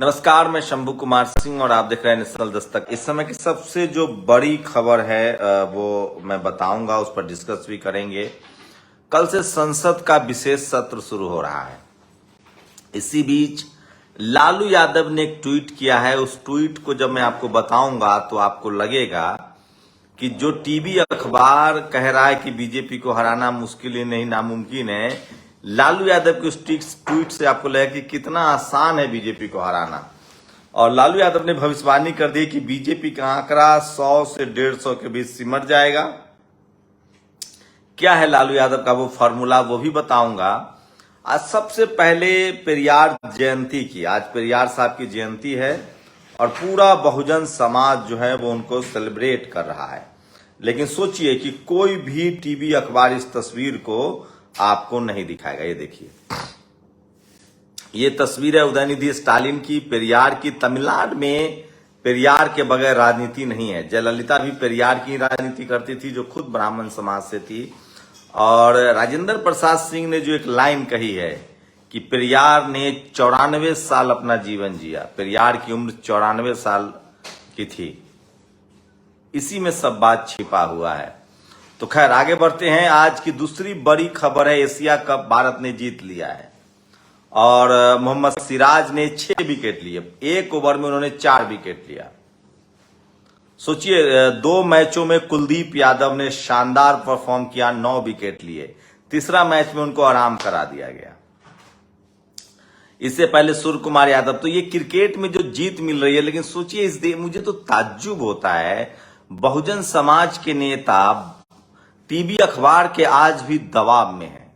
नमस्कार, मैं शंभू कुमार सिंह और आप देख रहे हैं नेशनल दस्तक। इस समय की सबसे जो बड़ी खबर है वो मैं बताऊंगा, उस पर डिस्कस भी करेंगे। कल से संसद का विशेष सत्र शुरू हो रहा है। इसी बीच लालू यादव ने एक ट्वीट किया है। उस ट्वीट को जब मैं आपको बताऊंगा तो आपको लगेगा कि जो टीवी अखबार कह रहा है कि बीजेपी को हराना मुश्किल ही नहीं नामुमकिन है, लालू यादव के उस ट्वीट से आपको लगेगा कि कितना आसान है बीजेपी को हराना। और लालू यादव ने भविष्यवाणी कर दी कि बीजेपी का आंकड़ा 100 से 150 के बीच सिमट जाएगा। क्या है लालू यादव का वो फॉर्मूला, वो भी बताऊंगा। आज सबसे पहले पेरियार जयंती की, आज पेरियार साहब की जयंती है और पूरा बहुजन समाज जो है वो उनको सेलिब्रेट कर रहा है। लेकिन सोचिए कि कोई भी टीवी अखबार इस तस्वीर को आपको नहीं दिखाएगा। ये देखिए, ये तस्वीर है उदयनिधि स्टालिन की, पेरियार की। तमिलनाडु में पेरियार के बगैर राजनीति नहीं है। जयललिता भी पेरियार की राजनीति करती थी, जो खुद ब्राह्मण समाज से थी। और राजेंद्र प्रसाद सिंह ने जो एक लाइन कही है कि पेरियार ने 94 साल अपना जीवन जिया, पेरियार की उम्र 94 साल की थी। इसी में सब बात छिपा हुआ है। तो खैर आगे बढ़ते हैं। आज की दूसरी बड़ी खबर है, एशिया कप भारत ने जीत लिया है और मोहम्मद सिराज ने 6 विकेट लिए। एक ओवर में उन्होंने 4 विकेट लिया। सोचिए, 2 मैचों में कुलदीप यादव ने शानदार परफॉर्म किया, 9 विकेट लिए। तीसरा मैच में उनको आराम करा दिया गया। इससे पहले सूर्य कुमार यादव। तो ये क्रिकेट में जो जीत मिल रही है, लेकिन सोचिए मुझे तो ताज्जुब होता है, बहुजन समाज के नेता टीवी अखबार के आज भी दबाव में है।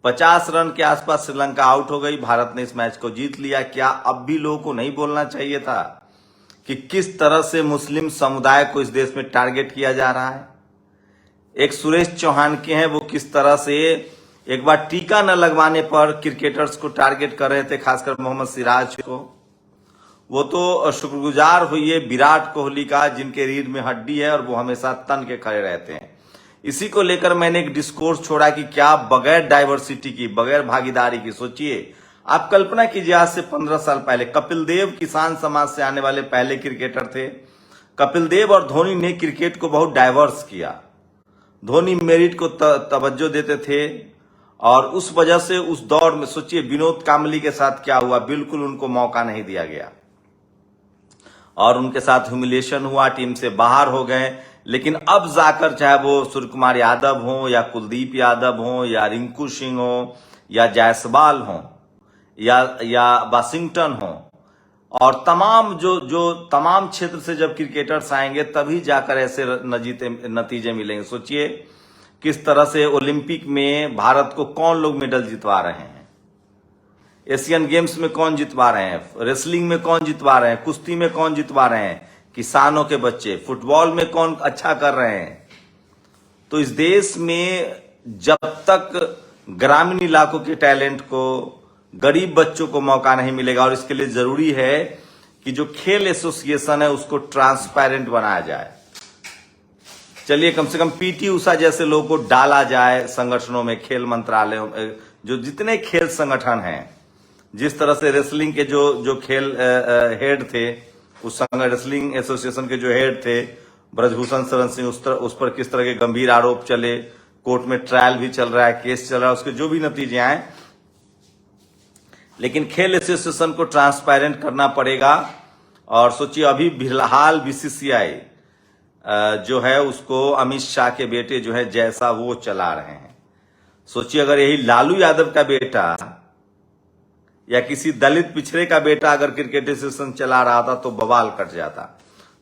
50 रन के आसपास श्रीलंका आउट हो गई, भारत ने इस मैच को जीत लिया। क्या अब भी लोगों को नहीं बोलना चाहिए था कि किस तरह से मुस्लिम समुदाय को इस देश में टारगेट किया जा रहा है? एक सुरेश चौहान के हैं, वो किस तरह से एक बार टीका न लगवाने पर क्रिकेटर्स को टारगेट कर रहे थे, खासकर मोहम्मद सिराज को। वो तो शुक्रगुजार हुई विराट कोहली का, जिनके रीढ़ में हड्डी है और वो हमेशा तन के खड़े रहते हैं। इसी को लेकर मैंने एक डिस्कोर्स छोड़ा कि क्या बगैर डाइवर्सिटी की, बगैर भागीदारी की, सोचिए आप कल्पना कीजिए, आज से 15 साल पहले कपिल देव किसान समाज से आने वाले पहले क्रिकेटर थे। कपिल देव और धोनी ने क्रिकेट को बहुत डाइवर्स किया। धोनी मेरिट को तवज्जो देते थे और उस वजह से उस दौर में सोचिए विनोद कांबली के साथ क्या हुआ, बिल्कुल उनको मौका नहीं दिया गया और उनके साथ ह्यूमिलिएशन हुआ, टीम से बाहर हो गए। लेकिन अब जाकर चाहे वो सूर्य कुमार यादव हो या कुलदीप यादव हो या रिंकू सिंह हो या जायसवाल हो या वाशिंगटन हो, और तमाम जो तमाम क्षेत्र से जब क्रिकेटर्स आएंगे तभी जाकर ऐसे नतीजे मिलेंगे। सोचिए किस तरह से ओलंपिक में भारत को कौन लोग मेडल जितवा रहे हैं, एशियन गेम्स में कौन जितवा रहे हैं, रेसलिंग में कौन जितवा रहे हैं, कुश्ती में कौन जितवा रहे हैं, किसानों के बच्चे, फुटबॉल में कौन अच्छा कर रहे हैं। तो इस देश में जब तक ग्रामीण इलाकों के टैलेंट को, गरीब बच्चों को मौका नहीं मिलेगा, और इसके लिए जरूरी है कि जो खेल एसोसिएशन है उसको ट्रांसपेरेंट बनाया जाए। चलिए कम से कम पीटी उषा जैसे लोगों को डाला जाए संगठनों में, खेल मंत्रालयों में, जो जितने खेल संगठन हैं। जिस तरह से रेसलिंग के जो खेल हेड थे, उस रेसलिंग एसोसिएशन के जो हेड थे ब्रजभूषण शरण सिंह, उस पर किस तरह के गंभीर आरोप चले, कोर्ट में ट्रायल भी चल रहा है, केस चल रहा है, उसके जो भी नतीजे आए, लेकिन खेल एसोसिएशन को ट्रांसपेरेंट करना पड़ेगा। और सोचिए अभी फिलहाल बीसीसीआई जो है उसको अमित शाह के बेटे जो है जैसा वो चला रहे हैं। सोचिए अगर यही लालू यादव का बेटा या किसी दलित पिछड़े का बेटा अगर क्रिकेट एसोसिएशन चला रहा था तो बवाल कट जाता।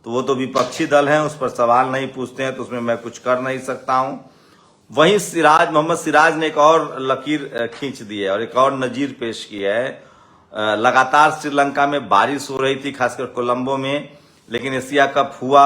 तो वो तो विपक्षी दल है, उस पर सवाल नहीं पूछते हैं, तो उसमें मैं कुछ कर नहीं सकता हूं। वहीं मोहम्मद सिराज ने एक और लकीर खींच दी है और एक और नजीर पेश की है। लगातार श्रीलंका में बारिश हो रही थी, खासकर कोलंबो में, लेकिन एशिया कप हुआ,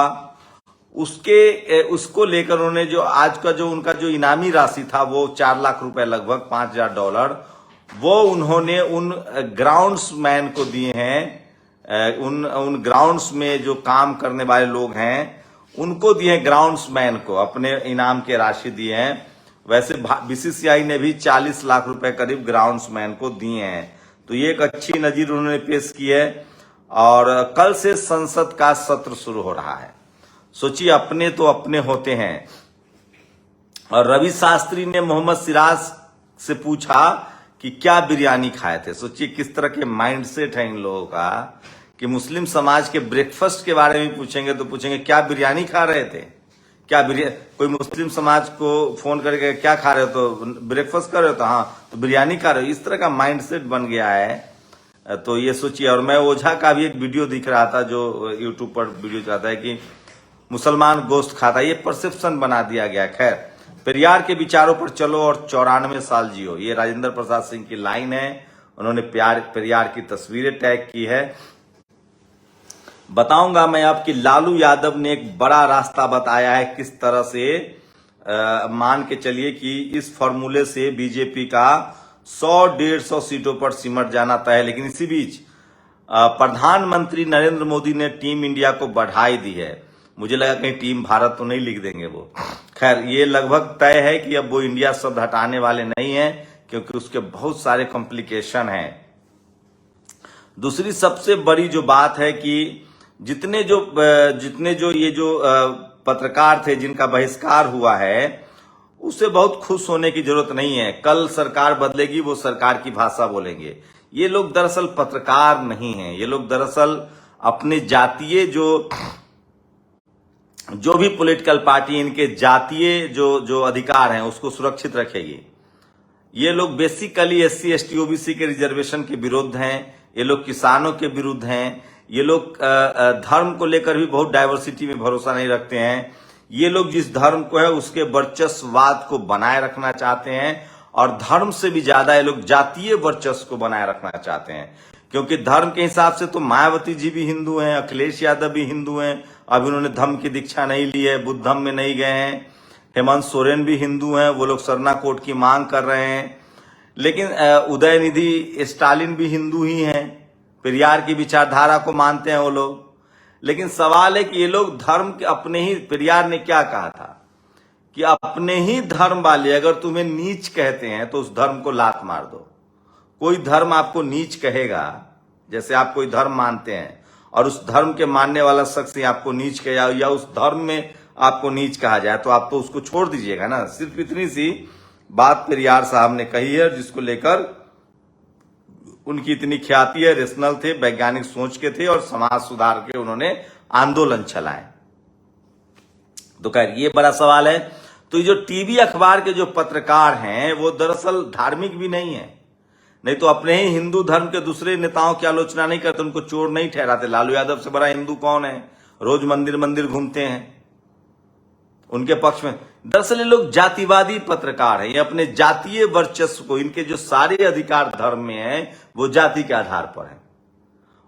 उसको लेकर उन्होंने जो आज का जो उनका जो इनामी राशि था वो 4 लाख रुपए, लगभग $5000, वो उन्होंने उन ग्राउंड्समैन को दिए हैं। उन ग्राउंड्स में जो काम करने वाले लोग हैं उनको दिए हैं, ग्राउंड्समैन को अपने इनाम के राशि दिए हैं। वैसे बीसीसीआई ने भी 40 लाख रुपए करीब ग्राउंड्समैन को दिए हैं। तो ये एक अच्छी नजीर उन्होंने पेश की है। और कल से संसद का सत्र शुरू हो रहा है। सोचिए, अपने तो अपने होते हैं। और रवि शास्त्री ने मोहम्मद सिराज से पूछा कि क्या बिरयानी खाए थे। सोचिए किस तरह के माइंडसेट है इन लोगों का कि मुस्लिम समाज के ब्रेकफास्ट के बारे में पूछेंगे तो पूछेंगे क्या बिरयानी खा रहे थे, क्या कोई मुस्लिम समाज को फोन करके क्या खा रहे हो, तो ब्रेकफास्ट कर रहे हो, तो हाँ तो बिरयानी खा रहे हो। इस तरह का माइंडसेट बन गया है। तो ये सोचिए। और मैं ओझा का भी एक वीडियो दिख रहा था जो यूट्यूब पर वीडियो चाहता है कि मुसलमान गोश्त खाता है, ये परसेप्शन बना दिया गया। खैर, पेरियार के विचारों पर चलो और 94 साल जियो, ये राजेंद्र प्रसाद सिंह की लाइन है। उन्होंने पेरियार की तस्वीरें टैग की है। बताऊंगा मैं आपकी लालू यादव ने एक बड़ा रास्ता बताया है किस तरह से मान के चलिए कि इस फॉर्मूले से बीजेपी का 100-150 सीटों पर सिमट जाना तय है। लेकिन इसी बीच प्रधानमंत्री नरेंद्र मोदी ने टीम इंडिया को बधाई दी है। मुझे लगा कहीं टीम भारत तो नहीं लिख देंगे वो। खैर, ये लगभग तय है कि अब वो इंडिया शब्द हटाने वाले नहीं है क्योंकि उसके बहुत सारे कॉम्प्लिकेशन हैं। दूसरी सबसे बड़ी जो बात है कि जितने जो ये जो पत्रकार थे जिनका बहिष्कार हुआ है, उससे बहुत खुश होने की जरूरत नहीं है। कल सरकार बदलेगी, वो सरकार की भाषा बोलेंगे। ये लोग दरअसल पत्रकार नहीं हैं। ये लोग दरअसल अपने जातीय जो भी पॉलिटिकल पार्टी इनके जातीय जो अधिकार हैं उसको सुरक्षित रखेगी। ये लोग बेसिकली SC ST OBC के रिजर्वेशन के विरुद्ध हैं। ये लोग किसानों के विरुद्ध हैं। ये लोग धर्म को लेकर भी बहुत डाइवर्सिटी में भरोसा नहीं रखते हैं। ये लोग जिस धर्म को है उसके वर्चस्ववाद को बनाए रखना चाहते हैं और धर्म से भी ज्यादा ये लोग जातीय वर्चस्व को बनाए रखना चाहते हैं। क्योंकि धर्म के हिसाब से तो मायावती जी भी हिंदू हैं, अखिलेश यादव भी हिंदू हैं, अभी उन्होंने धम्म की दीक्षा नहीं ली है, बुद्ध धम्म में नहीं गए हैं। हेमंत सोरेन भी हिंदू हैं, वो लोग सरना कोड की मांग कर रहे हैं। लेकिन उदयनिधि स्टालिन भी हिंदू ही हैं, पेरियार की विचारधारा को मानते हैं वो लोग। लेकिन सवाल है कि ये लोग धर्म के अपने ही, पेरियार ने क्या कहा था कि अपने ही धर्म वाले अगर तुम्हें नीच कहते हैं तो उस धर्म को लात मार दो। कोई धर्म आपको नीच कहेगा, जैसे आप कोई धर्म मानते हैं और उस धर्म के मानने वाला शख्स आपको नीच कहे या उस धर्म में आपको नीच कहा जाए तो आप तो उसको छोड़ दीजिएगा ना। सिर्फ इतनी सी बात पेरियार साहब ने कही है, जिसको लेकर उनकी इतनी ख्याति है। रेशनल थे, वैज्ञानिक सोच के थे और समाज सुधार के उन्होंने आंदोलन चलाए। तो खैर, ये बड़ा सवाल है। तो ये जो टीवी अखबार के जो पत्रकार हैं वो दरअसल धार्मिक भी नहीं है, नहीं तो अपने ही हिंदू धर्म के दूसरे नेताओं की आलोचना नहीं करते, उनको चोर नहीं ठहराते। लालू यादव से बड़ा हिंदू कौन है? रोज मंदिर घूमते हैं उनके पक्ष में। दरअसल ये लोग जातिवादी पत्रकार हैं। ये अपने जातीय वर्चस्व को, इनके जो सारे अधिकार धर्म में हैं वो जाति के आधार पर है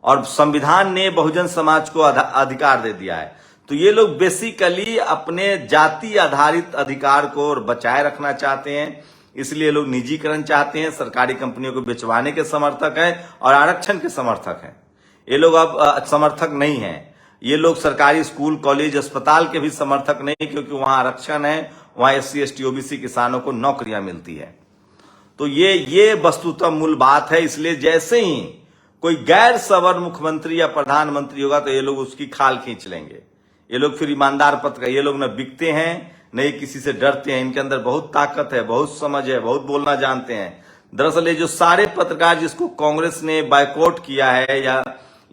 और संविधान ने बहुजन समाज को अधिकार दे दिया है। तो ये लोग बेसिकली अपने जाति आधारित अधिकार को बचाए रखना चाहते हैं, इसलिए लोग निजीकरण चाहते हैं, सरकारी कंपनियों को बेचवाने के समर्थक हैं और आरक्षण के समर्थक हैं। ये लोग अब समर्थक नहीं हैं। ये लोग सरकारी स्कूल, कॉलेज, अस्पताल के भी समर्थक नहीं, क्योंकि वहां आरक्षण है, वहां SC ST OBC किसानों को नौकरियां मिलती है। तो ये वस्तुतः मूल बात है। इसलिए जैसे ही कोई गैर सवर्ण मुख्यमंत्री या प्रधानमंत्री होगा तो ये लोग उसकी खाल खींच लेंगे। ये लोग फिर ईमानदार पत्रकार, ये लोग न बिकते हैं नहीं किसी से डरते हैं। इनके अंदर बहुत ताकत है, बहुत समझ है, बहुत बोलना जानते हैं। दरअसल ये जो सारे पत्रकार जिसको कांग्रेस ने बायकॉट किया है या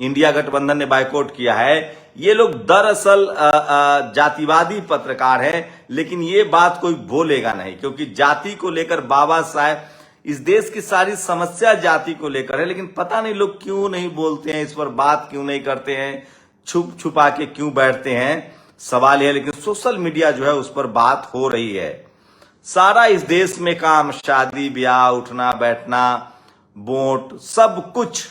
इंडिया गठबंधन ने बायकॉट किया है, ये लोग दरअसल जातिवादी पत्रकार हैं। लेकिन ये बात कोई बोलेगा नहीं, क्योंकि जाति को लेकर बाबा साहब, इस देश की सारी समस्या जाति को लेकर है। लेकिन पता नहीं लोग क्यों नहीं बोलते हैं, इस पर बात क्यों नहीं करते हैं, छुप छुपा के क्यों बैठते हैं, सवाल है। लेकिन सोशल मीडिया जो है उस पर बात हो रही है। सारा इस देश में काम, शादी ब्याह, उठना बैठना, वोट, सब कुछ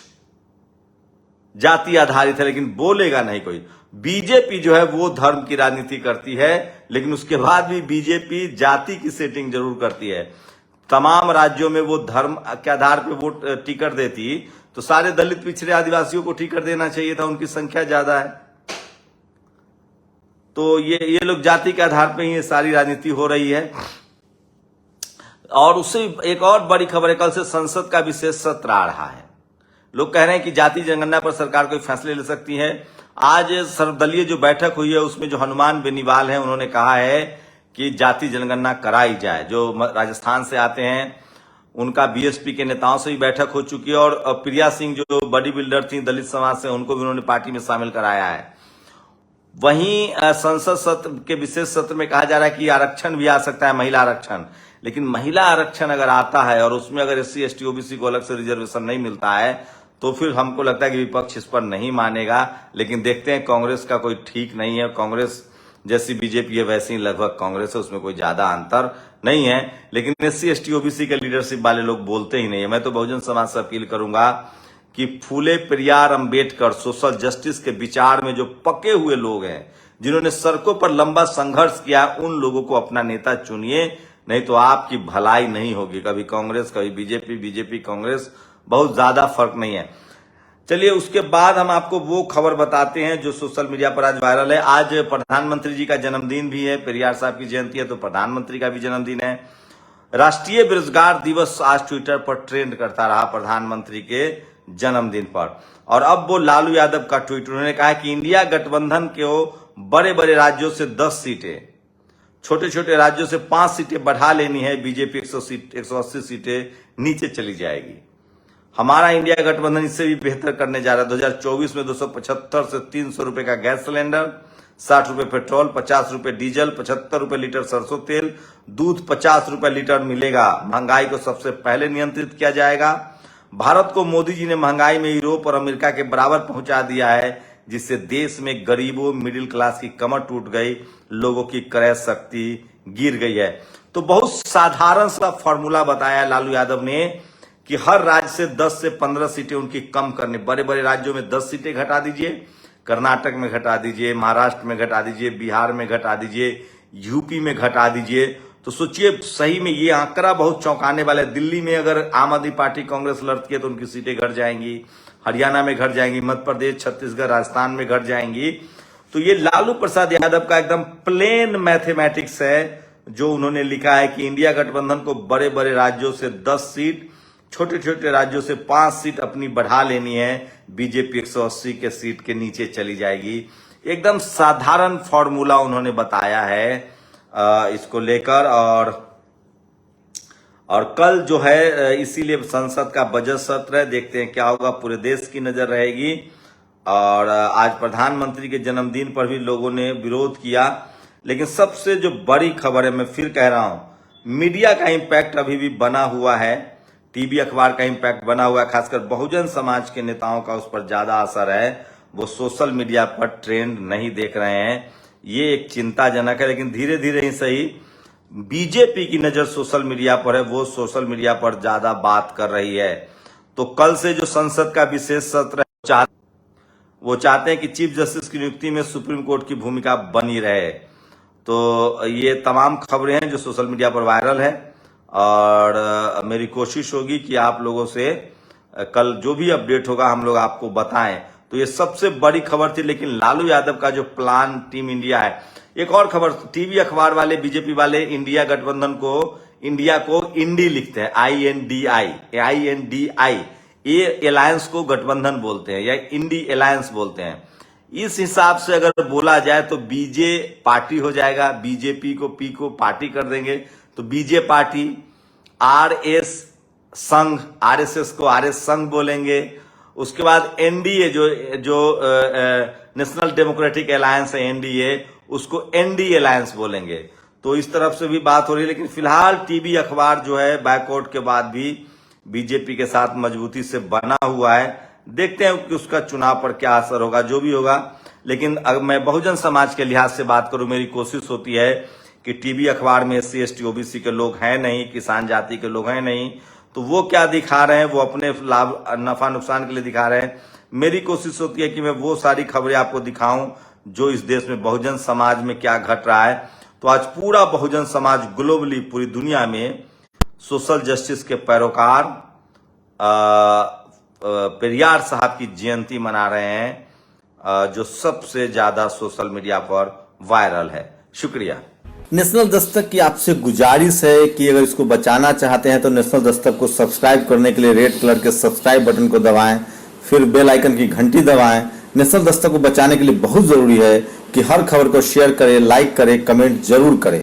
जाति आधारित है, लेकिन बोलेगा नहीं कोई। बीजेपी जो है वो धर्म की राजनीति करती है, लेकिन उसके बाद भी बीजेपी जाति की सेटिंग जरूर करती है। तमाम राज्यों में वो धर्म के आधार पर वोट टिकट देती तो सारे दलित, पिछड़े, आदिवासियों को टिकट देना चाहिए था, उनकी संख्या ज्यादा है। तो ये लोग जाति के आधार पर ही सारी राजनीति हो रही है। और उससे एक और बड़ी खबर है, कल से संसद का विशेष सत्र आ रहा है। लोग कह रहे हैं कि जाति जनगणना पर सरकार कोई फैसले ले सकती है। आज सर्वदलीय जो बैठक हुई है उसमें जो हनुमान बेनीवाल हैं उन्होंने कहा है कि जाति जनगणना कराई जाए। जो राजस्थान से आते हैं उनका बीएसपी के नेताओं से भी बैठक हो चुकी है और प्रिया सिंह जो बॉडी बिल्डर थी दलित समाज से, उनको भी उन्होंने पार्टी में शामिल कराया है। वहीं संसद सत्र के विशेष सत्र में कहा जा रहा है कि आरक्षण भी आ सकता है, महिला आरक्षण। लेकिन महिला आरक्षण अगर आता है और उसमें अगर एससी एसटी ओबीसी को अलग से रिजर्वेशन नहीं मिलता है तो फिर हमको लगता है कि विपक्ष इस पर नहीं मानेगा। लेकिन देखते हैं, कांग्रेस का कोई ठीक नहीं है। कांग्रेस जैसी बीजेपी है वैसी लगभग कांग्रेस है, उसमें कोई ज्यादा अंतर नहीं है। लेकिन एससी एसटी ओबीसी के लीडरशिप वाले लोग बोलते ही नहीं है। मैं तो बहुजन समाज से अपील करूंगा कि फूले पेरियार अंबेडकर सोशल जस्टिस के विचार में जो पके हुए लोग हैं, जिन्होंने सड़कों पर लंबा संघर्ष किया, उन लोगों को अपना नेता चुनिए, नहीं तो आपकी भलाई नहीं होगी। कभी कांग्रेस कभी बीजेपी, बीजेपी कांग्रेस, बहुत ज्यादा फर्क नहीं है। चलिए उसके बाद हम आपको वो खबर बताते हैं जो सोशल मीडिया पर आज वायरल है। आज प्रधानमंत्री जी का जन्मदिन भी है, पेरियार साहब की जयंती है तो प्रधानमंत्री का भी जन्मदिन है। राष्ट्रीय बेरोजगार दिवस आज ट्विटर पर ट्रेंड करता रहा प्रधानमंत्री के जन्मदिन पर। और अब वो लालू यादव का ट्वीट, उन्होंने कहा कि इंडिया गठबंधन को बड़े बड़े राज्यों से 10 सीटें, छोटे छोटे राज्यों से 5 सीटें बढ़ा लेनी है। बीजेपी 180 सीटें नीचे चली जाएगी। हमारा इंडिया गठबंधन इससे भी बेहतर करने जा रहा है। 2024 में 275 से 300 रुपए का गैस सिलेंडर, 60 रुपए पेट्रोल, 50 रुपए डीजल, 75 रुपए लीटर सरसों तेल, दूध 50 रुपए लीटर मिलेगा। महंगाई को सबसे पहले नियंत्रित किया जाएगा। भारत को मोदी जी ने महंगाई में यूरोप और अमेरिका के बराबर पहुंचा दिया है, जिससे देश में गरीबों, मिडिल क्लास की कमर टूट गई, लोगों की क्रय शक्ति गिर गई है। तो बहुत साधारण सा फॉर्मूला बताया लालू यादव ने कि हर राज्य से 10 से 15 सीटें उनकी कम करनी। बड़े बड़े राज्यों में 10 सीटें घटा दीजिए, कर्नाटक में घटा दीजिए, महाराष्ट्र में घटा दीजिए, बिहार में घटा दीजिए, यूपी में घटा दीजिए। तो सोचिए, सही में ये आंकड़ा बहुत चौंकाने वाला है। दिल्ली में अगर आम आदमी पार्टी कांग्रेस लड़ती है तो उनकी सीटें घट जाएंगी, हरियाणा में घट जाएंगी, मध्य प्रदेश, छत्तीसगढ़, राजस्थान में घट जाएंगी। तो ये लालू प्रसाद यादव का एकदम प्लेन मैथमेटिक्स है जो उन्होंने लिखा है कि इंडिया गठबंधन को बड़े बड़े राज्यों से 10 सीट, छोटे छोटे राज्यों से 5 सीट अपनी बढ़ा लेनी है। बीजेपी 180 के सीट के नीचे चली जाएगी। एकदम साधारण फॉर्मूला उन्होंने बताया है इसको लेकर। और कल जो है इसीलिए संसद का बजट सत्र है, देखते हैं क्या होगा। पूरे देश की नजर रहेगी। और आज प्रधानमंत्री के जन्मदिन पर भी लोगों ने विरोध किया। लेकिन सबसे जो बड़ी खबर है, मैं फिर कह रहा हूं, मीडिया का इंपैक्ट अभी भी बना हुआ है, टीवी अखबार का इंपैक्ट बना हुआ है। खासकर बहुजन समाज के नेताओं का उस पर ज्यादा असर है। वो सोशल मीडिया पर ट्रेंड नहीं देख रहे हैं, ये एक चिंताजनक है। लेकिन धीरे धीरे ही सही, बीजेपी की नजर सोशल मीडिया पर है, वो सोशल मीडिया पर ज्यादा बात कर रही है। तो कल से जो संसद का विशेष सत्र है, वो चाहते हैं कि चीफ जस्टिस की नियुक्ति में सुप्रीम कोर्ट की भूमिका बनी रहे। तो ये तमाम खबरें हैं जो सोशल मीडिया पर वायरल है। और मेरी कोशिश होगी कि आप लोगों से कल जो भी अपडेट होगा हम लोग आपको बताएं। तो ये सबसे बड़ी खबर थी। लेकिन लालू यादव का जो प्लान टीम इंडिया है, एक और खबर, टीवी अखबार वाले, बीजेपी वाले इंडिया गठबंधन को, इंडिया को इंडी लिखते हैं, INDI, ये अलायंस को गठबंधन बोलते हैं या इंडी अलायंस बोलते हैं। इस हिसाब से अगर बोला जाए तो बीजे पार्टी हो जाएगा, बीजेपी को पी को पार्टी कर देंगे तो बीजे पार्टी, RS संघ, RSS को RS संघ बोलेंगे। उसके बाद एनडीए जो नेशनल डेमोक्रेटिक अलायंस है, NDA, उसको ND अलायंस बोलेंगे। तो इस तरफ से भी बात हो रही है। लेकिन फिलहाल टीवी अखबार जो है बैकआउट के बाद भी बीजेपी के साथ मजबूती से बना हुआ है। देखते हैं कि उसका चुनाव पर क्या असर होगा, जो भी होगा। लेकिन अगर मैं बहुजन समाज के लिहाज से बात करूं, मेरी कोशिश होती है कि टीवी अखबार में SC ST OBC के लोग हैं नहीं, किसान जाति के लोग हैं नहीं, तो वो क्या दिखा रहे हैं, वो अपने लाभ नफा नुकसान के लिए दिखा रहे हैं। मेरी कोशिश होती है कि मैं वो सारी खबरें आपको दिखाऊं जो इस देश में बहुजन समाज में क्या घट रहा है। तो आज पूरा बहुजन समाज ग्लोबली, पूरी दुनिया में सोशल जस्टिस के पैरोकार पेरियार साहब की जयंती मना रहे हैं, जो सबसे ज्यादा सोशल मीडिया पर वायरल है। शुक्रिया। नेशनल दस्तक की आपसे गुजारिश है कि अगर इसको बचाना चाहते हैं तो नेशनल दस्तक को सब्सक्राइब करने के लिए रेड कलर के सब्सक्राइब बटन को दबाएं, फिर बेल आइकन की घंटी दबाएं। नेशनल दस्तक को बचाने के लिए बहुत जरूरी है कि हर खबर को शेयर करें, लाइक करें, कमेंट जरूर करें।